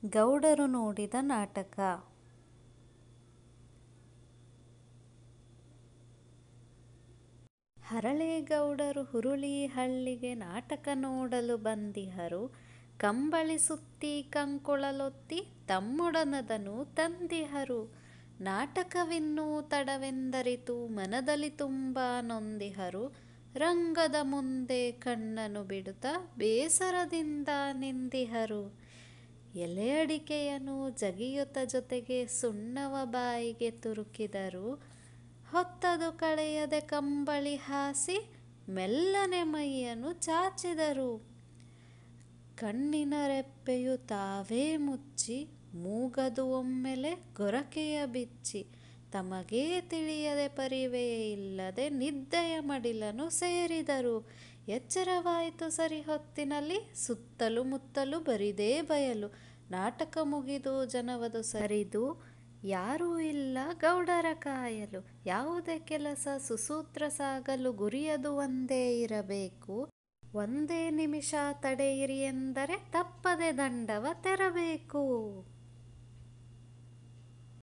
ಗೌಡರು ನೋಡಿದ ನಾಟಕ. ಹರಳೇಗೌಡರು ಹುರುಳಿಹಳ್ಳಿಗೆ ನಾಟಕ ನೋಡಲು ಬಂದಿಹರು. ಕಂಬಳಿ ಸುತ್ತಿ ಕಂಕುಳಲೊತ್ತಿ ತಮ್ಮೊಡನದನು ತಂದಿಹರು. ನಾಟಕವಿನ್ನೂ ತಡವೆಂದರಿತು ಮನದಲ್ಲಿ ತುಂಬ ನೊಂದಿಹರು. ರಂಗದ ಮುಂದೆ ಕಣ್ಣನು ಬಿಡುತ್ತ ಬೇಸರದಿಂದ ನಿಂದಿಹರು. ಎಲೆ ಅಡಿಕೆಯನ್ನು ಜಗಿಯುತ್ತ ಜೊತೆಗೆ ಸುಣ್ಣವ ಬಾಯಿಗೆ ತುರುಕಿದರು. ಹೊತ್ತದು ಕಳೆಯದೆ ಕಂಬಳಿ ಹಾಸಿ ಮೆಲ್ಲನೆ ಮೈಯನ್ನು ಚಾಚಿದರು. ಕಣ್ಣಿನ ರೆಪ್ಪೆಯು ತಾವೇ ಮುಚ್ಚಿ ಮೂಗದು ಒಮ್ಮೆಲೆ ಗೊರಕೆಯ ಬಿಚ್ಚಿ ತಮಗೇ ತಿಳಿಯದೆ ಪರಿವೆಯೇ ಇಲ್ಲದೆ ನಿದ್ದೆಯ ಮಡಿಲನ್ನು ಸೇರಿದರು. ಎಚ್ಚರವಾಯಿತು ಸರಿ ಹೊತ್ತಿನಲ್ಲಿ, ಸುತ್ತಲೂ ಮುತ್ತಲೂ ಬರಿದೇ ಬಯಲು. ನಾಟಕ ಮುಗಿದು ಜನವದು ಸರಿದು, ಯಾರೂ ಇಲ್ಲ ಗೌಡರ ಕಾಯಲು. ಯಾವುದೇ ಕೆಲಸ ಸುಸೂತ್ರ ಸಾಗಲು ಗುರಿಯದು ಒಂದೇ ಇರಬೇಕು. ಒಂದೇ ನಿಮಿಷ ತಡೆಯಿರಿ ಎಂದರೆ ತಪ್ಪದೆ ದಂಡವ ತೆರಬೇಕು.